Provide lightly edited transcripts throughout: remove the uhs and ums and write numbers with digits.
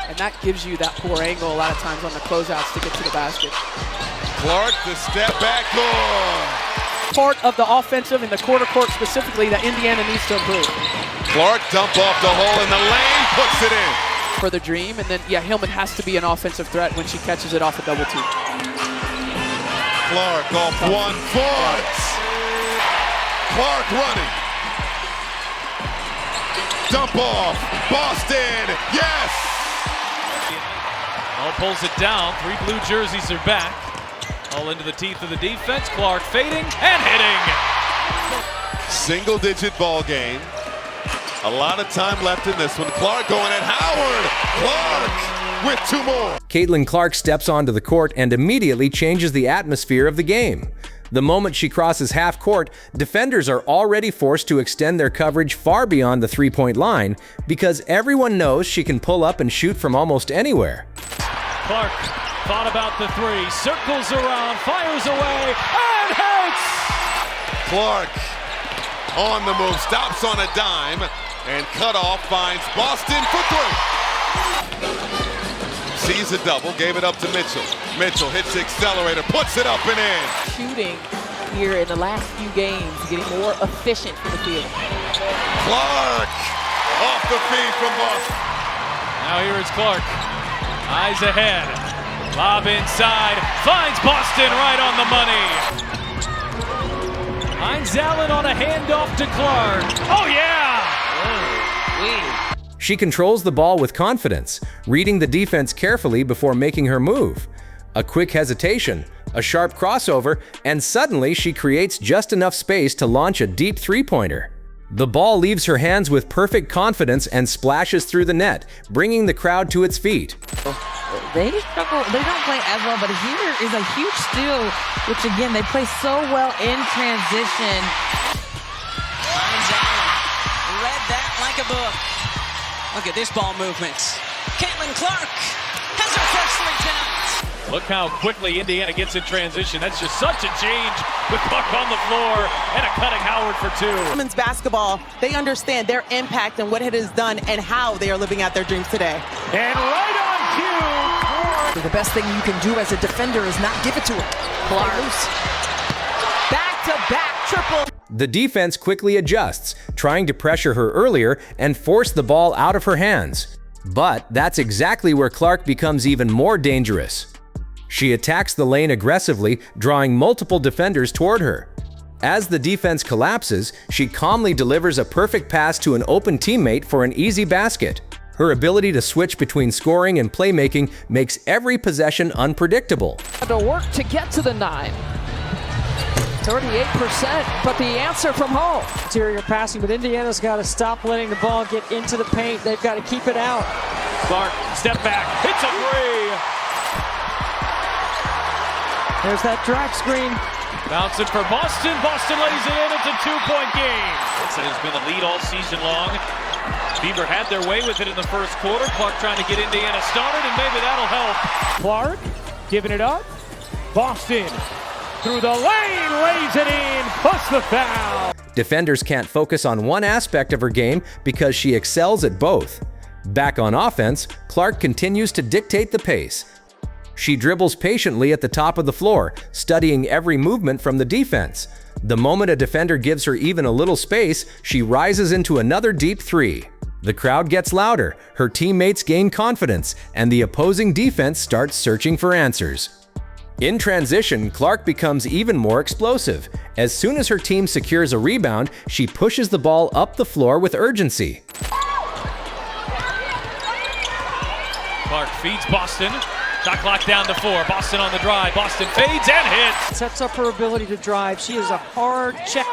And that gives you that poor angle a lot of times on the closeouts to get to the basket. Clark, the step back, good. Part of the offensive in the quarter court specifically that Indiana needs to improve. Clark dump off the hole in the lane, puts it in. For the dream, and then, yeah, Hillman has to be an offensive threat when she catches it off a double team. Clark off 1 foot. Clark running. Dump off, Boston, yes! All pulls it down, 3 blue jerseys are back. All into the teeth of the defense, Clark fading and hitting. Single-digit ball game. A lot of time left in this one. Clark going at Howard. Clark with 2 more. Caitlyn Clark steps onto the court and immediately changes the atmosphere of the game. The moment she crosses half court, defenders are already forced to extend their coverage far beyond the three-point line because everyone knows she can pull up and shoot from almost anywhere. Clark thought about the 3, circles around, fires away, and hits! Clark on the move, stops on a dime, and cutoff finds Boston for 3. Sees a double, gave it up to Mitchell. Mitchell hits the accelerator, puts it up and in. Shooting here in the last few games, getting more efficient from the field. Clark off the feed from Boston. Now here is Clark. Eyes ahead. Lob inside. Finds Boston right on the money. Hines Allen on a handoff to Clark. Oh, yeah! Oh, She controls the ball with confidence, reading the defense carefully before making her move. A quick hesitation, a sharp crossover, and suddenly she creates just enough space to launch a deep three-pointer. The ball leaves her hands with perfect confidence and splashes through the net, bringing the crowd to its feet. They struggle, they don't play as well, but here is a huge steal, which again, they play so well in transition. Hines Allen read that like a book. Look at this ball movement. Caitlyn Clark has her first 3 tonight. Look how quickly Indiana gets in transition. That's just such a change with Clark on the floor and a cutting Howard for 2. Women's basketball, they understand their impact and what it has done and how they are living out their dreams today. And right on cue. The best thing you can do as a defender is not give it to her. Clark. Back-to-back triple. The defense quickly adjusts, trying to pressure her earlier and force the ball out of her hands. But that's exactly where Clark becomes even more dangerous. She attacks the lane aggressively, drawing multiple defenders toward her. As the defense collapses, she calmly delivers a perfect pass to an open teammate for an easy basket. Her ability to switch between scoring and playmaking makes every possession unpredictable. To work to get to the 9. 38%, but the answer from home. Interior passing, but Indiana's got to stop letting the ball get into the paint. They've got to keep it out. Clark, step back, hits a 3. There's that drag screen. Bouncing for Boston. Boston lays it in. It's a 2-point game. That has been the lead all season long. Beaver had their way with it in the first quarter. Clark trying to get Indiana started, and maybe that'll help. Clark giving it up. Boston through the lane, lays it in, plus the foul. Defenders can't focus on one aspect of her game because she excels at both. Back on offense, Clark continues to dictate the pace. She dribbles patiently at the top of the floor, studying every movement from the defense. The moment a defender gives her even a little space, she rises into another deep 3. The crowd gets louder, her teammates gain confidence, and the opposing defense starts searching for answers. In transition, Clark becomes even more explosive. As soon as her team secures a rebound, she pushes the ball up the floor with urgency. Clark feeds Boston. Shot clock down to 4. Boston on the drive. Boston fades and hits. Sets up her ability to drive. She is a hard check,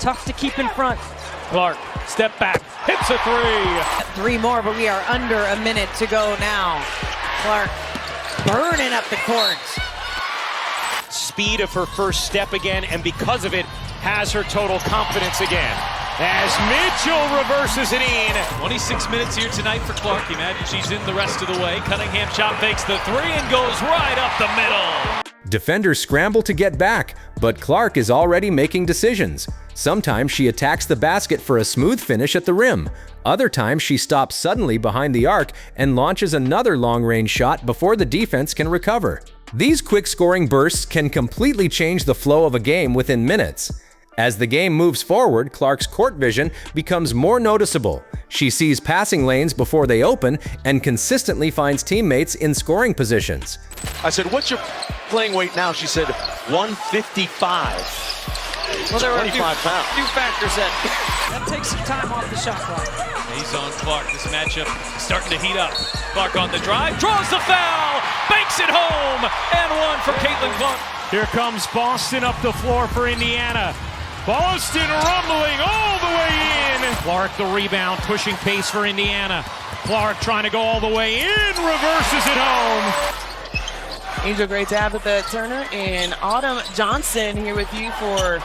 tough to keep in front. Clark, step back, hits a 3. 3 more, but we are under a minute to go now. Clark burning up the court. Speed of her first step again, and because of it, has her total confidence again. As Mitchell reverses it in. 26 minutes here tonight for Clark. Imagine she's in the rest of the way. Cunningham shot fakes the 3 and goes right up the middle. Defenders scramble to get back, but Clark is already making decisions. Sometimes she attacks the basket for a smooth finish at the rim. Other times she stops suddenly behind the arc and launches another long-range shot before the defense can recover. These quick scoring bursts can completely change the flow of a game within minutes. As the game moves forward, Clark's court vision becomes more noticeable. She sees passing lanes before they open and consistently finds teammates in scoring positions. I said, "What's your playing weight now?" She said, 155. Well, there were a few 25 pounds. factors that takes some time off the shot clock. He's on Clark. This matchup is starting to heat up. Clark on the drive, draws the foul, banks it home, and one for Caitlyn Clark. Here comes Boston up the floor for Indiana. Boston rumbling all the way in. Clark the rebound, pushing pace for Indiana. Clark trying to go all the way in, reverses it home. Angel, great to have at Turner, and Autumn Johnson here with you for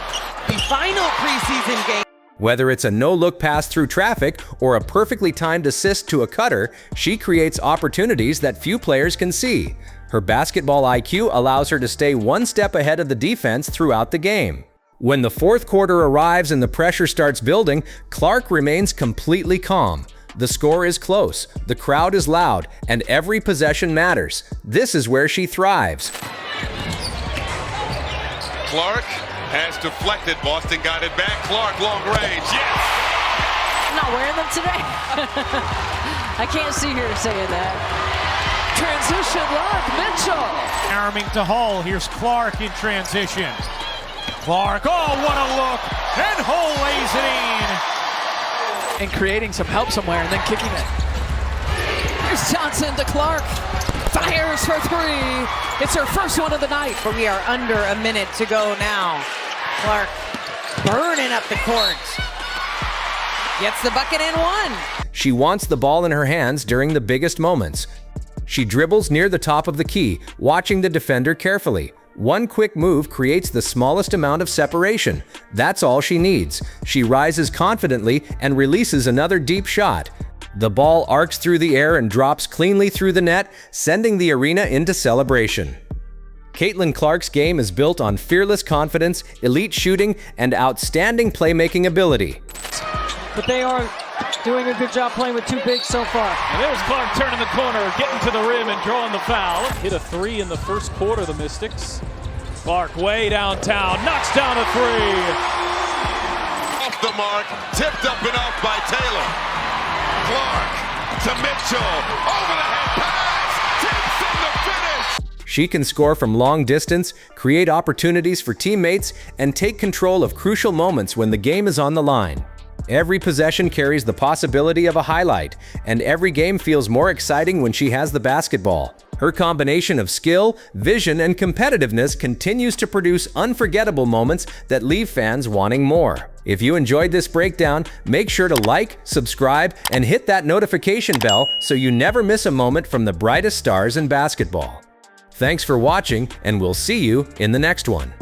the final preseason game. Whether it's a no-look pass through traffic or a perfectly timed assist to a cutter, she creates opportunities that few players can see. Her basketball IQ allows her to stay one step ahead of the defense throughout the game. When the fourth quarter arrives and the pressure starts building, Clark remains completely calm. The score is close, the crowd is loud, and every possession matters. This is where she thrives. Clark has deflected. Boston got it back. Clark, long range. Yes! I'm not wearing them today. I can't see her saying that. Transition lock, Mitchell. Arming to Hull. Here's Clark in transition. Clark, oh, what a look. And Hull lays it in. And creating some help somewhere and then kicking it. Here's Johnson to Clark. Fires for three. It's her first one of the night. But we are under a minute to go now. Clark burning up the court. Gets the bucket and one. She wants the ball in her hands during the biggest moments. She dribbles near the top of the key, watching the defender carefully. One quick move creates the smallest amount of separation. That's all she needs. She rises confidently and releases another deep shot. The ball arcs through the air and drops cleanly through the net, sending the arena into celebration. Caitlyn Clark's game is built on fearless confidence, elite shooting, and outstanding playmaking ability. But they are doing a good job playing with two bigs so far. And there's Clark turning the corner, getting to the rim and drawing the foul. Hit a three in the first quarter, the Mystics. Clark way downtown, knocks down a three. Off the mark, tipped up and off by Taylor. Clark to Mitchell, over the head pass, takes in the finish. She can score from long distance, create opportunities for teammates, and take control of crucial moments when the game is on the line. Every possession carries the possibility of a highlight, and every game feels more exciting when she has the basketball. Her combination of skill, vision, and competitiveness continues to produce unforgettable moments that leave fans wanting more. If you enjoyed this breakdown, make sure to like, subscribe, and hit that notification bell so you never miss a moment from the brightest stars in basketball. Thanks for watching, and we'll see you in the next one.